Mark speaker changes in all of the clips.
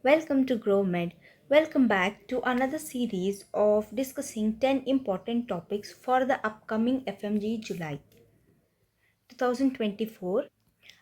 Speaker 1: Welcome to GrowMed. Welcome back to another series of discussing 10 important topics for the upcoming FMG July 2024.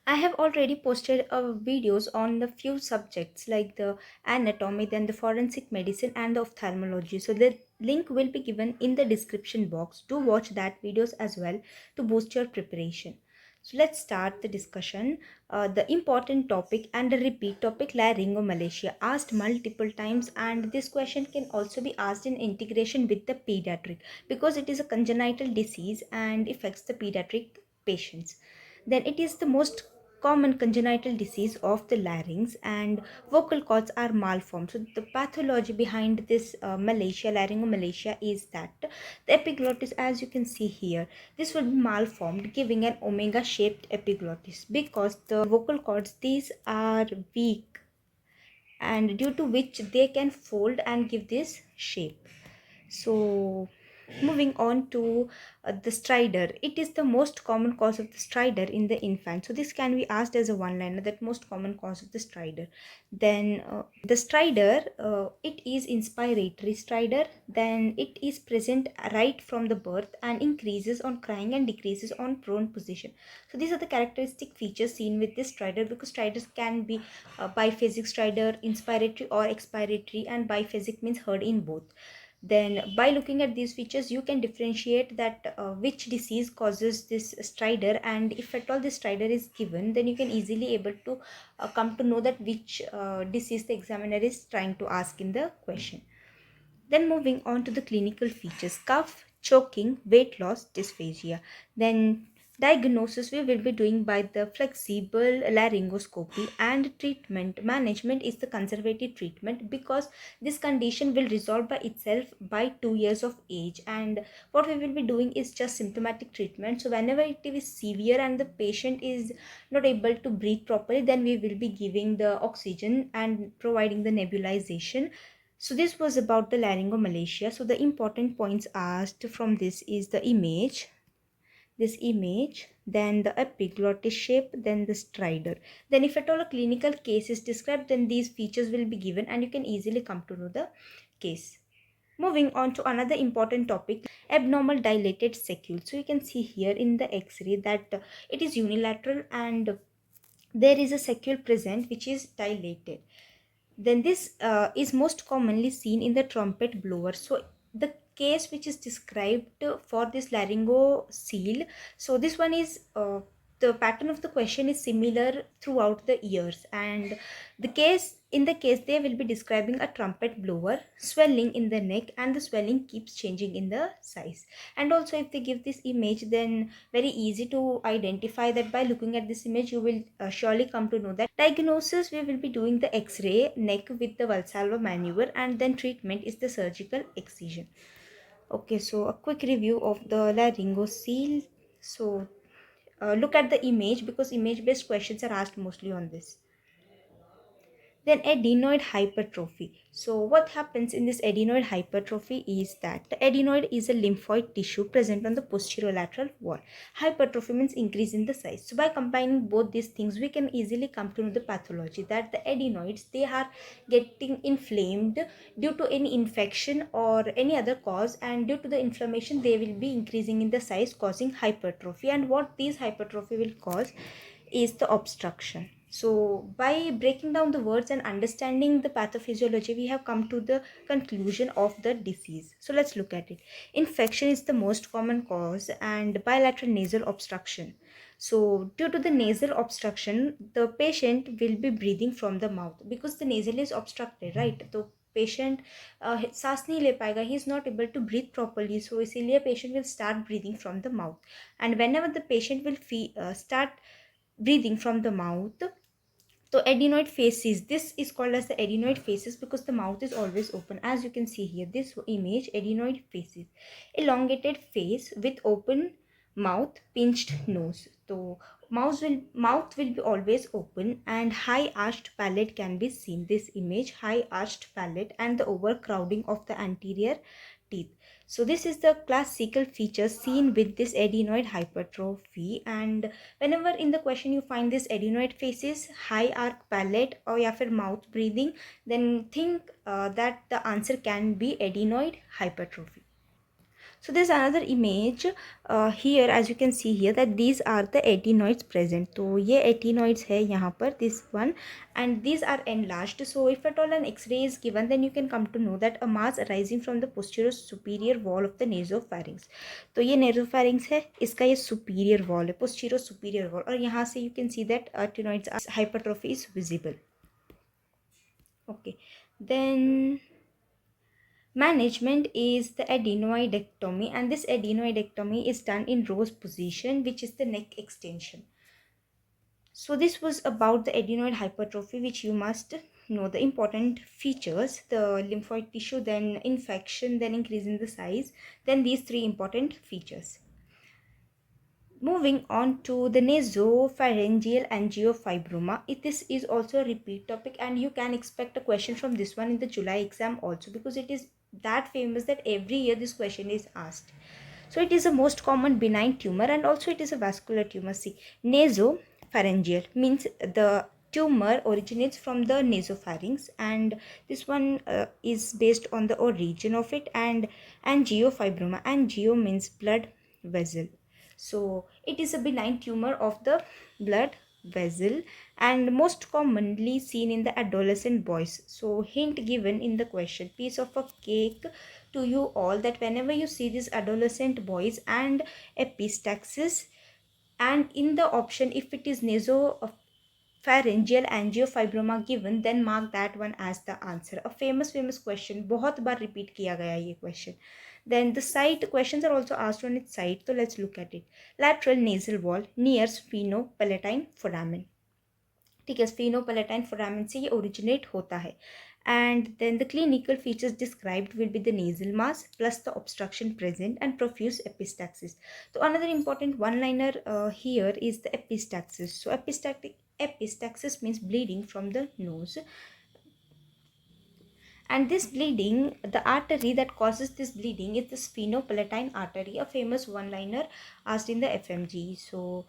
Speaker 1: I have already posted videos on the few subjects like the anatomy, then the forensic medicine and the ophthalmology. So the link will be given in the description box. Do watch that videos as well to boost your preparation. So let's start the discussion. The important topic and the repeat topic laryngomalacia asked multiple times, and this question can also be asked in integration with the pediatric because it is a congenital disease and affects the pediatric patients. Then it is the most common congenital disease of the larynx, and vocal cords are malformed. So the pathology behind this laryngomalacia is that the epiglottis, as you can see here, this will be malformed, giving an omega shaped epiglottis because the vocal cords these are weak, and due to which they can fold and give this shape. So moving on to the stridor, it is the most common cause of the stridor in the infant. So this can be asked as a one liner, that most common cause of the stridor. Then the stridor, it is inspiratory stridor. Then it is present right from the birth and increases on crying and decreases on prone position. So these are the characteristic features seen with this stridor, because stridors can be biphasic stridor, inspiratory or expiratory, and biphasic means heard in both. Then by looking at these features you can differentiate that which disease causes this stridor, and if at all this stridor is given, then you can easily able to come to know that which disease the examiner is trying to ask in the question. Then moving on to the clinical features: cough, choking, weight loss, dysphagia. Then diagnosis we will be doing by the flexible laryngoscopy, and treatment management is the conservative treatment because this condition will resolve by itself by 2 years of age. And what we will be doing is just symptomatic treatment. So whenever it is severe and the patient is not able to breathe properly, then we will be giving the oxygen and providing the nebulization. So this was about the laryngomalacia. So the important points asked from this is the image, this image, then the epiglottis shape, then the stridor. Then if at all a clinical case is described, then these features will be given and you can easily come to know the case. Moving on to another important topic, abnormal dilated sacule. So you can see here in the x-ray that it is unilateral and there is a sacule present which is dilated. Then this is most commonly seen in the trumpet blower. So the case which is described for this laryngocele, so this one is the pattern of the question is similar throughout the years, and the case in the case they will be describing a trumpet blower, swelling in the neck, and the swelling keeps changing in the size. And also if they give this image, then very easy to identify that by looking at this image you will surely come to know that diagnosis we will be doing the x-ray neck with the Valsalva maneuver, and then treatment is the surgical excision. Okay, so a quick review of the laryngocele. So look at the image because image based questions are asked mostly on this. Then adenoid hypertrophy. So what happens in this adenoid hypertrophy is that the adenoid is a lymphoid tissue present on the posterolateral wall. Hypertrophy means increase in the size. So by combining both these things we can easily come to know the pathology, that the adenoids they are getting inflamed due to any infection or any other cause, and due to the inflammation they will be increasing in the size, causing hypertrophy. And what these hypertrophy will cause is the obstruction. So by breaking down the words and understanding the pathophysiology, we have come to the conclusion of the disease. So let's look at it. Infection is the most common cause, and bilateral nasal obstruction. So due to the nasal obstruction, the patient will be breathing from the mouth because the nasal is obstructed, right? So patient सांस नहीं ले पाएगा, he is not able to breathe properly, so इसीलिए patient will start breathing from the mouth. And whenever the patient will start breathing from the mouth, so adenoid faces, this is called as the adenoid faces because the mouth is always open. As you can see here, this image, adenoid faces, elongated face with open mouth, pinched nose. So mouth will be always open, and high arched palate can be seen. This image, high arched palate and the overcrowding of the anterior teeth. So this is the classical feature seen with this adenoid hypertrophy, and whenever in the question you find this adenoid faces, high arc palate or या फिर mouth breathing, then think that the answer can be adenoid hypertrophy. So there's another image here, as you can see here, that these are the adenoids present. तो ये adenoids है यहाँ पर, this one, and these are enlarged. So if at all an X-ray is given, then you can come to know that a mass arising from the posterior superior wall of the nasopharynx. तो ये nasopharynx है, इसका ये superior wall है, posterior superior wall, और यहाँ से you can see that adenoids are hypertrophy is visible. Okay, then management is the adenoidectomy, and this adenoidectomy is done in rose position, which is the neck extension. So this was about the adenoid hypertrophy, which you must know the important features: the lymphoid tissue, then infection, then increase in the size, then these three important features. Moving on to the nasopharyngeal angiofibroma. This is also a repeat topic, and you can expect a question from this one in the July exam also, because it is that famous that every year this question is asked. So it is a most common benign tumor, and also it is a vascular tumor. See, nasopharyngeal means the tumor originates from the nasopharynx, and this one is based on the origin of it. And angiofibroma, angio means blood vessel. So it is a benign tumor of the blood vessel, and most commonly seen in the adolescent boys. So hint given in the question, piece of a cake to you all, that whenever you see these adolescent boys and epistaxis, and in the option if it is nasopharyngeal angiofibroma given, then mark that one as the answer. A famous question, बहुत बार repeat किया गया ये question. Then the site questions are also asked on its site, so let's look at it. Lateral nasal wall near sphenopalatine foramen. ठीक है, sphenopalatine foramen से ये originate होता है. And then the clinical features described will be the nasal mass plus the obstruction present and profuse epistaxis. So another important one-liner here is the epistaxis. So epistaxis means bleeding from the nose. And this bleeding, the artery that causes this bleeding is the sphenopalatine artery, a famous one-liner asked in the FMG. So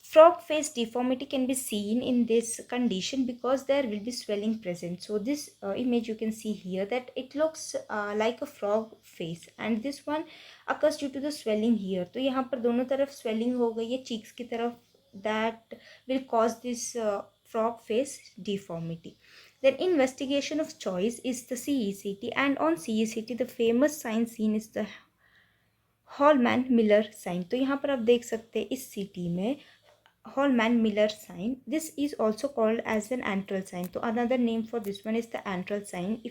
Speaker 1: frog face deformity can be seen in this condition because there will be swelling present. So this image you can see here, that it looks like a frog face, and this one occurs due to the swelling here. तो यहाँ पर दोनों तरफ swelling हो गई है cheeks की तरफ, that will cause this frog face deformity. Then investigation of choice is the CECT, and on CECT the famous sign seen is the Holman Miller sign. तो यहाँ पर आप देख सकते हैं इस CT में Hallman Miller sign. This is also called as an antral sign. So another name for this one is the antral sign.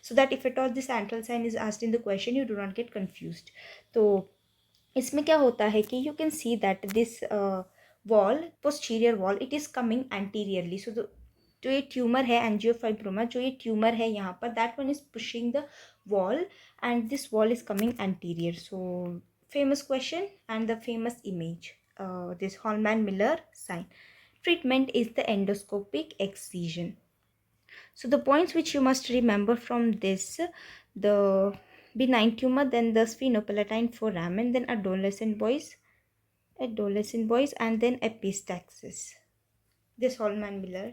Speaker 1: So that if at all this antral sign is asked in the question, you do not get confused. तो इसमें क्या होता है कि you can see that this wall, posterior wall, it is coming anteriorly. So जो ये tumour है angiofibroma, जो ये ट्यूमर है यहाँ पर, that one is pushing the wall and this wall is coming anterior. So famous question and the famous image. This Hallman-Miller sign. Treatment is the endoscopic excision. So the points which you must remember from this: the benign tumor, then the sphenopalatine foramen, then adolescent boys, and then epistaxis. This Hallman-Miller.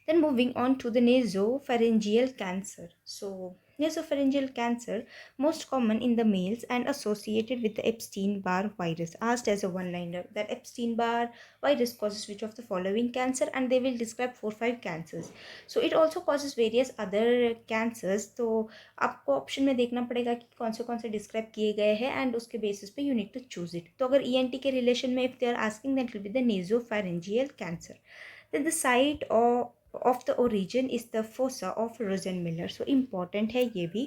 Speaker 1: Then moving on to the nasopharyngeal cancer. So nasopharyngeal cancer, most common in the males and associated with the Epstein-Barr virus. Asked as a one-liner that Epstein-Barr virus causes which of the following cancer, and they will describe 4-5 cancers. So it also causes various other cancers. तो आपको option में देखना पड़ेगा कि कौन से describe किए गए हैं, एंड उसके बेसिस पे you need to choose it. तो अगर ENT के रिलेशन में if they are asking, that will be the nasopharyngeal cancer. Then the site of the origin is the fossa of Rosenmiller. So important है ये भी.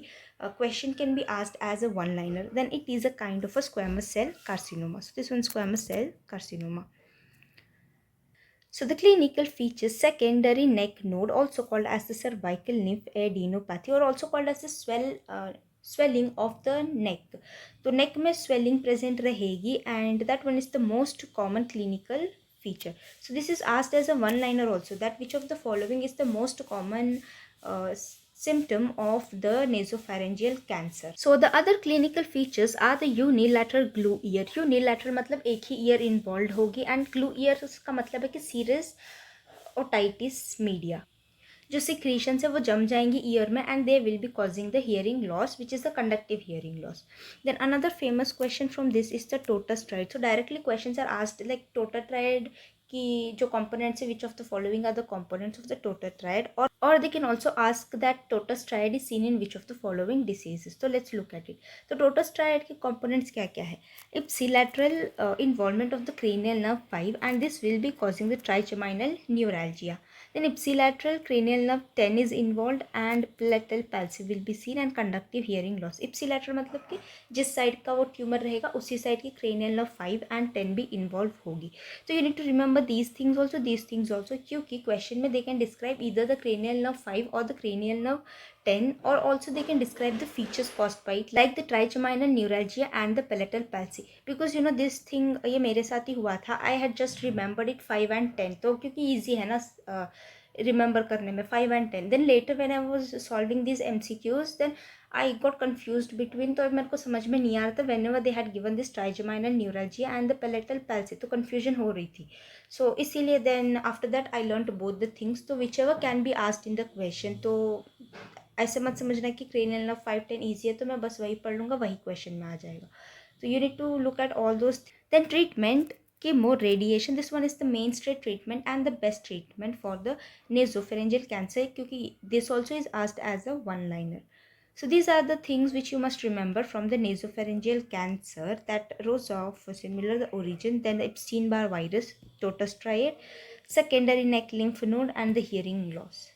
Speaker 1: Question can be asked as a one-liner. Then it is a kind of a squamous cell carcinoma. So this one squamous cell carcinoma. So the clinical features: secondary neck node, also called as the cervical nymph adenopathy, or also called as the swelling of the neck. तो neck में swelling present रहेगी, and that one is the most common clinical feature. So this is asked as a one-liner also, that which of the following is the most common symptom of the nasopharyngeal cancer. So the other clinical features are the unilateral glue ear. Unilateral मतलब एक ही ear involved होगी, and glue ear का मतलब है कि serous otitis media, जो secretion है वो जम जाएंगी ईयर में, and they will be causing the hearing loss which is the conductive hearing loss. Then another famous question from this is the totus triad. So directly question are asked like totus triad की जो components है, which of the following are the components of the totus triad, और they can also ask that totus triad is seen in which of the following diseases. तो let's look at it. तो totus triad के components क्या क्या है? Ipsilateral involvement of the cranial nerve 5 and this will be causing the trigeminal neuralgia. Then ipsilateral cranial nerve 10 is involved and palatal palsy will be seen and conductive hearing loss. Ipsilateral मतलब कि जिस side का वो tumour रहेगा उसी side की cranial nerve 5 and 10 भी involve होगी. तो you need to remember these things also क्योंकि क्वेश्चन में they can describe either the cranial nerve 5 or the cranial nerve 10, or also they can describe the features caused by it like the trigeminal neuralgia and the palatal palsy. Because you know this thing ये मेरे साथ ही हुआ था. I had just remembered it 5 and 10, तो क्योंकि easy है ना remember करने में 5 and 10. Then later when I was solving this MCQs then I got confused between, तो मेरे को समझ में नहीं आ रहा था whenever they had given this trigeminal neuralgia and the palatal palsy, तो कन्फ्यूजन हो रही थी. सो इसीलिए then after that I learn both the things. तो whichever can be asked in the question. तो ऐसे मत समझना कि क्रेनियल नर्व 5-10 ईजी है तो मैं बस वही पढ़ लूँगा, वही क्वेश्चन में आ जाएगा. तो you need to look at all those. Then treatment, chemo, radiation, this one is the mainstay treatment and the best treatment for the nasopharyngeal cancer क्योंकि this also is asked as a one liner. So these are the things which you must remember from the nasopharyngeal cancer, that rose of similar the origin, then the Epstein-Barr virus, totus triad, secondary neck lymph node and the hearing loss.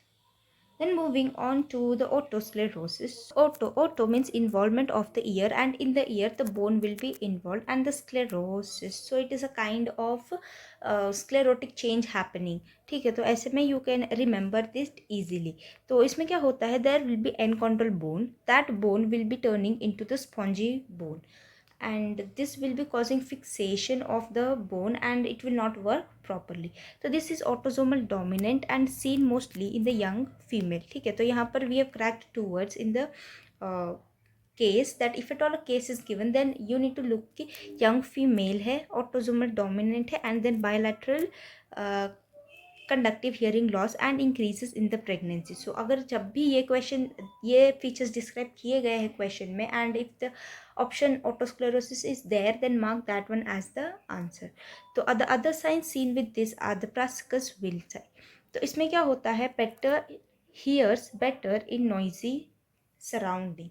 Speaker 1: Then moving on to the otosclerosis. Otto means involvement of the ear, and in the ear the bone will be involved, and the sclerosis. So it is a kind of sclerotic change happening. ठीक है, तो ऐसे में you can remember this easily. तो इसमें क्या होता है, there will be enchondral bone. That bone will be turning into the spongy bone, and this will be causing fixation of the bone and it will not work properly. So this is autosomal dominant and seen mostly in the young female. ठीक है, तो यहाँ पर we have cracked two words in the case that if at all a case is given then you need to look कि young female है, autosomal dominant है, and then bilateral conductive hearing loss and increases in the pregnancy. So अगर जब भी ये question, ये features describe किए गए हैं क्वेश्चन में, and if the option otosclerosis is there then mark that one as the answer. तो the other signs seen with this are the Prascus Wilczek. तो इसमें क्या होता है, better hears better in noisy surrounding.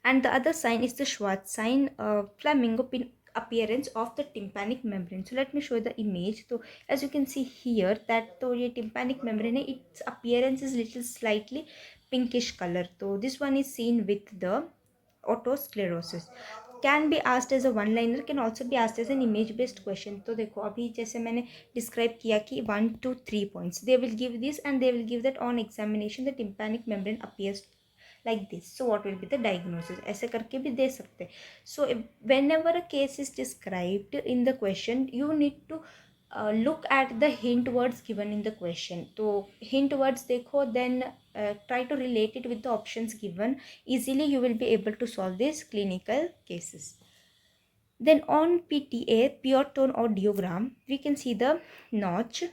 Speaker 1: And the other sign is the Schwartz sign, flamingo pin appearance of the tympanic membrane. So let me show the image. So as you can see here that तो ये tympanic membrane है, its appearance is little slightly pinkish color. So this one is seen with the otosclerosis. Can be asked as a one liner, can also be asked as an image based question. तो देखो अभी जैसे मैंने describe किया कि 1 to 3 points they will give this and they will give that on examination the tympanic membrane appears like this. So what will be the diagnosis? ऐसे करके भी दे सकते. So whenever a case is described in the question you need to look at the hint words given in the question. तो hint words देखो, then try to relate it with the options given. Easily you will be able to solve these clinical cases. Then on PTA, pure tone audiogram, we can see the notch,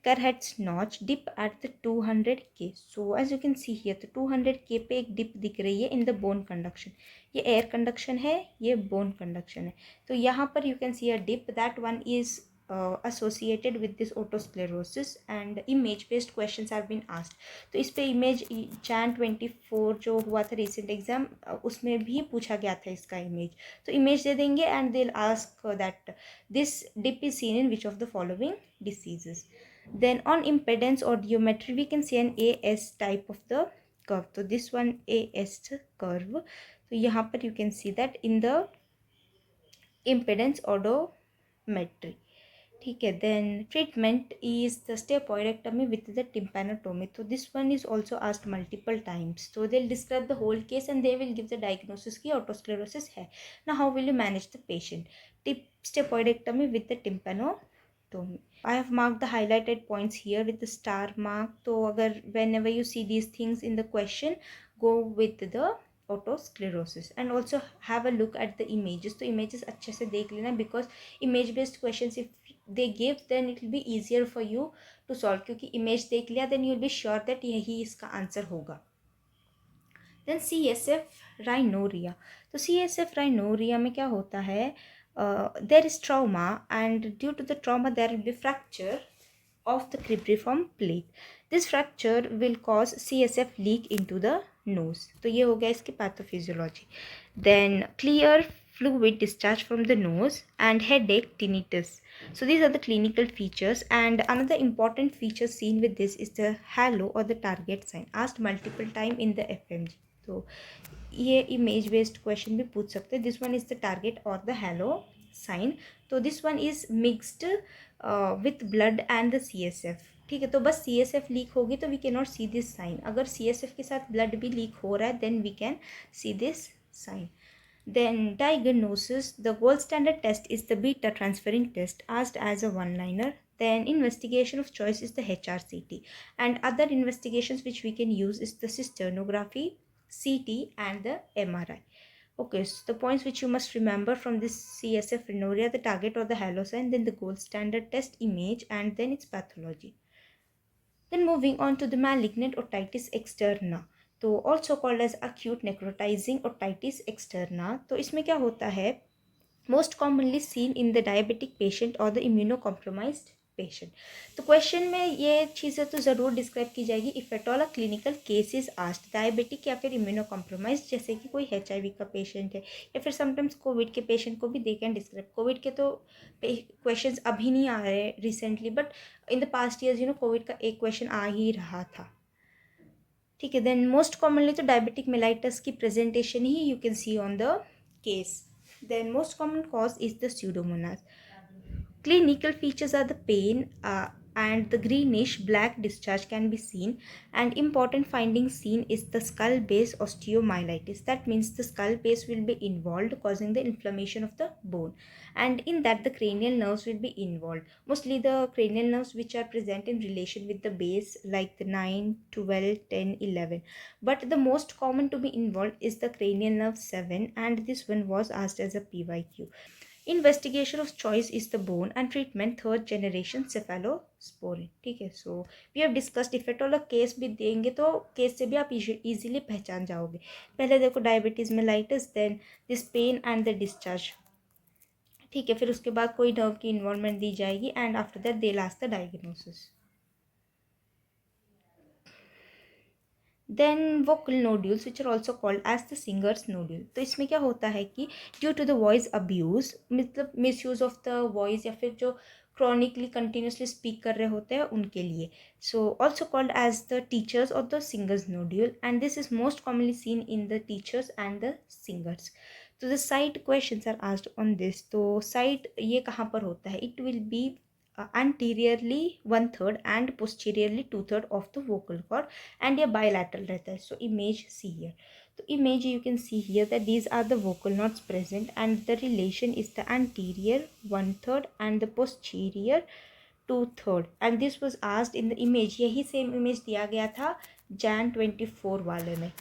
Speaker 1: Kerhertz notch dip at the 200K. So as you can see here, the 200K पे एक dip दिख रही है in the bone conduction. ये air conduction है, ये bone conduction है. तो यहाँ पर you can see a dip. That one is associated with this otosclerosis and image based questions have been asked. तो इस पे image Jan 24 जो हुआ था recent exam, उसमें भी पूछा गया था इसका image. तो image दे देंगे and they'll ask that this dip is seen in which of the following diseases. Then on impedance audiometry we can see an AS type of the curve. So this one AS curve. So यहाँ पर you can see that in the impedance audiometry. ठीक है. Then treatment is the steroidectomy with the tympanotomy. So this one is also asked multiple times. So they'll describe the whole case and they will give the diagnosis कि otosclerosis है. Now how will you manage the patient? Steroidectomy with the tympanotomy. एनेटोमी. I have marked the highlighted points here with the star mark. तो अगर whenever you see these things in the question, go with the otosclerosis and also have a look at the images. तो images अच्छे से देख लेना because image based questions if they give then it will be easier for you to solve, क्योंकि image देख लिया then you will be sure that यही इसका आंसर होगा. Then CSF rhinorrhea. तो CSF rhinorrhea में क्या होता है, there is trauma and due to the trauma there will be fracture of the cribriform plate. This fracture will cause CSF leak into the nose. तो ये हो गया इसकी pathophysiology. Then clear fluid discharge from the nose and headache, tinnitus. So these are the clinical features, and another important feature seen with this is the halo or the target sign, asked multiple time in the FMG. तो ये image based question भी पूछ सकते हैं. This one is the target और the halo sign. तो this one is mixed with blood and the CSF. ठीक है, तो बस CSF लीक होगी तो we can not see this sign. अगर CSF के साथ ब्लड भी लीक हो रहा है then we can see this sign. Then diagnosis, the gold standard test is the beta transferrin test asked as a one-liner. Then investigation of choice is the HRCT, and other investigations which we can use is the cysternography, CT and the MRI. Okay, so the points which you must remember from this CSF rhinorrhea, the target or the halo sign, then the gold standard test image, and then its pathology. Then moving on to the malignant otitis externa, तो also called as acute necrotizing otitis externa. तो इसमें क्या होता है, most commonly seen in the diabetic patient or the immunocompromised patient. तो question में ये चीज़ें तो ज़रूर डिस्क्राइब की जाएगी. If at all a clinical case is asked, diabetic या फिर इम्यूनोकॉम्प्रोमाइज, जैसे कि कोई HIV का पेशेंट है या फिर समटाइम्स कोविड के पेशेंट को भी दे कैन डिस्क्राइब. कोविड के तो क्वेश्चंस अभी नहीं आ रहे recently, but in the past years Covid का एक क्वेश्चन आ ही रहा था. ठीक है, देन मोस्ट कॉमनली तो डायबिटिक मेलाइटस की presentation he you can C on the case. Then most common cause is the Pseudomonas. Clinical features are the pain and the greenish black discharge can be seen, and important findings seen is the skull base osteomyelitis. That means the skull base will be involved, causing the inflammation of the bone, and in that the cranial nerves will be involved. Mostly the cranial nerves which are present in relation with the base, like the 9, 12, 10, 11. But the most common to be involved is the cranial nerve 7, and this one was asked as a PYQ. Investigation of choice is the bone and treatment third generation cephalosporin. ठीक है, so we have discussed. If at all a case भी देंगे तो case से भी आप easily पहचान जाओगे. पहले देखो diabetes mellitus, then this pain and the discharge. ठीक है, फिर उसके बाद कोई नर्व की इन्वॉल्वमेंट दी जाएगी and after that they last the diagnosis. Then vocal nodules which are also called as the singers nodule. तो इसमें क्या होता है कि due to the voice abuse, मतलब misuse of the voice या फिर जो क्रॉनिकली कंटिन्यूसली स्पीक कर रहे होते हैं उनके लिए. So also called as the teachers और the singers nodule, and this is most commonly seen in the teachers and the singers. तो the site questions are asked on this. तो site ये कहाँ पर होता है, it will be anteriorly 1/3 and posteriorly 2/3 of the vocal cord, and ये bilateral रहता है. So image see here. तो image you can see here that these are the vocal knots present, and the relation is the anterior 1/3 and the posterior 2/3, and this was asked in the image. यही same image दिया गया था Jan 24 वाले में.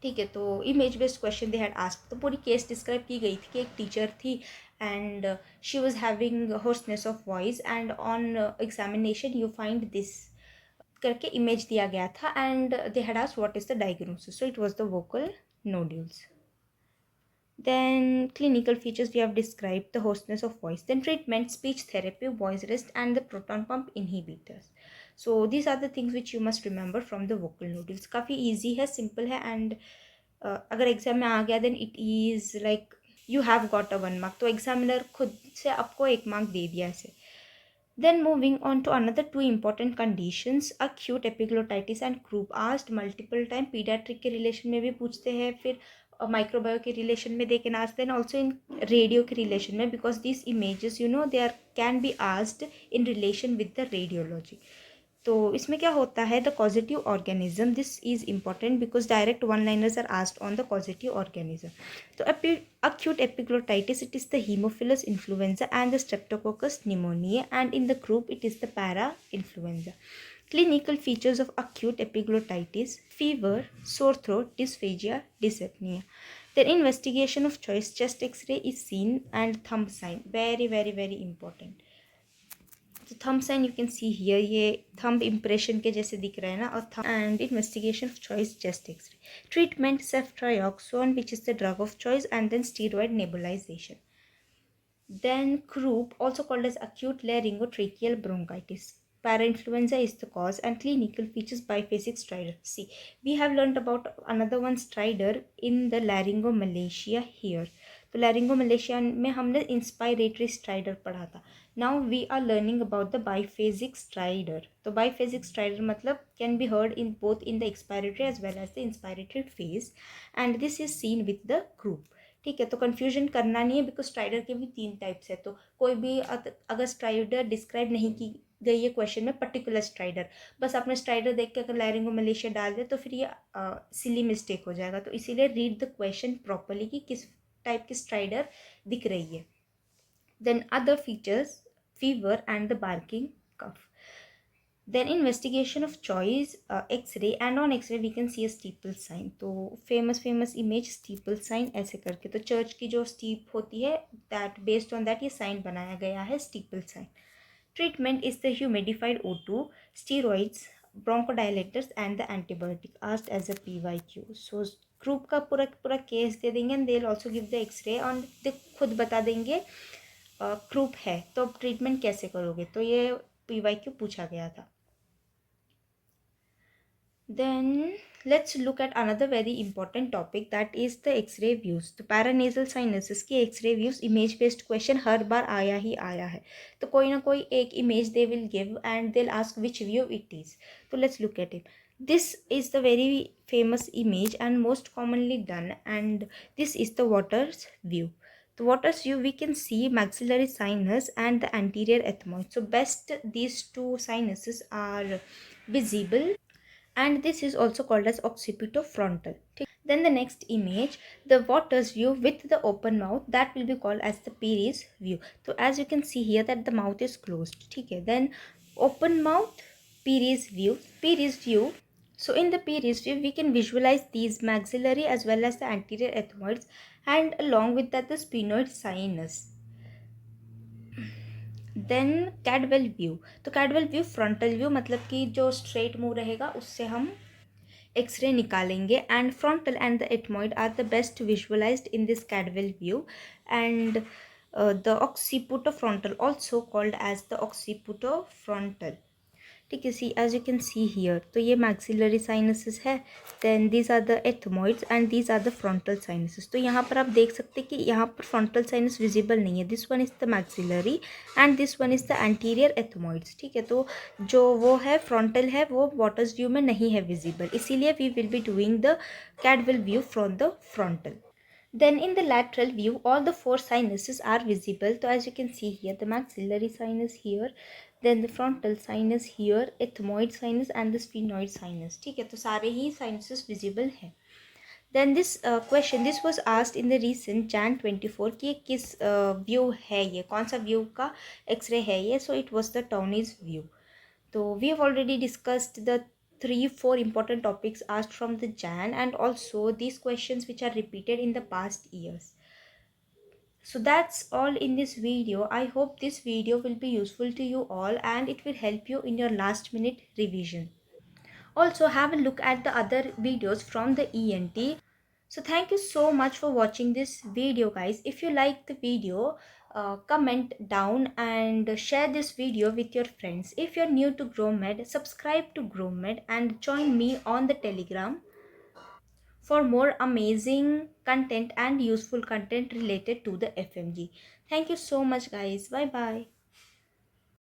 Speaker 1: ठीक है, तो image based question they had asked. तो पूरी केस डिस्क्राइब की गई थी कि एक टीचर थी and she was having hoarseness of voice, and on examination you find this करके इमेज दिया गया था, and they had asked what is the diagnosis. So it was the vocal nodules. Then clinical features we have described, the hoarseness of voice. Then treatment, speech therapy, voice rest and the proton pump inhibitors. So these are the things which you must remember from the vocal nodules. काफ़ी easy है, simple है, and अगर exam में आ गया then it is like you have got a 1 mark. तो examiner खुद से आपको 1 मार्क दे दिया ऐसे. Then moving on to another 2 important conditions, acute epiglottitis and croup, asked multiple time. Pediatric के relation में भी पूछते हैं, फिर microbiome के relation में they can ask, then also in radio के relation में, because these images they are can be asked in relation with the radiology. तो इसमें क्या होता है, the causative organism, this is important because direct one liners are asked on the causative organism. तो acute epiglottitis, it is the Haemophilus influenza and the Streptococcus pneumoniae, and in the group it is the para influenza. Clinical features of acute epiglottitis: fever, sore throat, dysphagia, dyspnea. Then investigation of choice, chest x-ray is seen, and thumb sign, very very very important. तो thumb sign you can see here, ये thumb impression के जैसे दिख रहा है ना. और thumb and investigation of choice, chest x-ray. Treatment, ceftriaxone which is the drug of choice, and then steroid nebulisation. Then croup, also called as acute laryngotracheal bronchitis. Parainfluenza is the cause, and clinical features biphasic stridor. See, we have learned about another one stridor in the laryngomalacia here. तो laryngomalacia में हमने inspiratory stridor पढ़ा था. Now we are learning about the biphasic stridor. तो biphasic stridor मतलब can be heard in both in the expiratory as well as the inspiratory phase, and this is seen with the croup. ठीक है, तो confusion करना नहीं है because strider के भी 3 टाइप्स है. तो कोई भी अगर स्ट्राइडर डिस्क्राइब नहीं की गई है क्वेश्चन में पर्टिकुलर स्ट्राइडर, बस आपने स्ट्राइडर देख के अगर लायरिंगो मलेशिया डाल दिया तो फिर ये सिली मिस्टेक हो जाएगा. तो इसीलिए रीड द क्वेश्चन प्रॉपरली कि किस टाइप की स्ट्राइडर दिख रही है. Then other features, fever and the barking cough. Then investigation of choice, x-ray, and on x-ray we can see a steeple sign. तो famous image steeple sign ऐसे करके. तो चर्च की जो steep होती है, that based on that ये sign बनाया गया है, steeple sign. Treatment is the humidified O2, steroids, bronchodilators and the antibiotic asked as a PYQ. So group का पूरा केस दे देंगे and they'll also give the x-ray और they खुद बता देंगे ग्रुप है तो अब ट्रीटमेंट कैसे करोगे. तो ये PYQ पूछा गया था. Then let's look at another very important topic, that is the X-ray views. तो पैरानेजल साइनसेस की x-ray views image based question हर बार आया ही आया है. तो कोई ना कोई एक image they will give and they will ask which view it is. तो let's look at it. This is the very famous image and most commonly done, and this is the water's view. The water's view, we can see maxillary sinus and the anterior ethmoid. So best these two sinuses are visible, and this is also called as occipitofrontal. Then the next image, the water's view with the open mouth, that will be called as the Peary's view. So as you can see here that the mouth is closed. Then open mouth, Peary's view. Peary's view. So in the Peary's view, we can visualize these maxillary as well as the anterior ethmoids, and along with that the sphenoid sinus. Then Caldwell view. तो Caldwell view frontal view, मतलब कि जो straight मुंह रहेगा उससे हम x-ray निकालेंगे. And frontal and the ethmoid are the best visualised in this Caldwell view. And the occipitofrontal, also called as the occipitofrontal. ठीक है, see as you can see here. तो ये मैक्सिलरी साइनसेस है. Then these are the ethmoids and these are the frontal sinuses. तो यहाँ पर आप देख सकते हैं कि यहाँ पर फ्रंटल साइनस विजिबल नहीं है. This one is the maxillary and this one is the anterior ethmoids. ठीक है, तो जो वो है फ्रंटल है वो वाटर्स व्यू में नहीं है विजिबल, इसीलिए we will be doing the Caldwell view from the frontal. Then in the lateral view, all the 4 sinuses are visible. So as you can see here, the maxillary sinus here, then the frontal sinus here, ethmoid sinus and the sphenoid sinus. ठीक है, तो सारे ही sinuses visible हैं. Then this question, this was asked in the recent Jan 24 कि किस view है ये, कौन सा view का x-ray है ये. So it was the Townes view. So we have already discussed the 3-4 important topics asked from the Jan, and also these questions which are repeated in the past years. So that's all in this video. I hope this video will be useful to you all and it will help you in your last minute revision. Also have a look at the other videos from the ENT. So thank you so much for watching this video, guys. If you like the video, comment down and share this video with your friends. If you're new to GrowMed, subscribe to GrowMed and join me on the Telegram for more amazing content and useful content related to the FMG. Thank you so much, guys. Bye bye.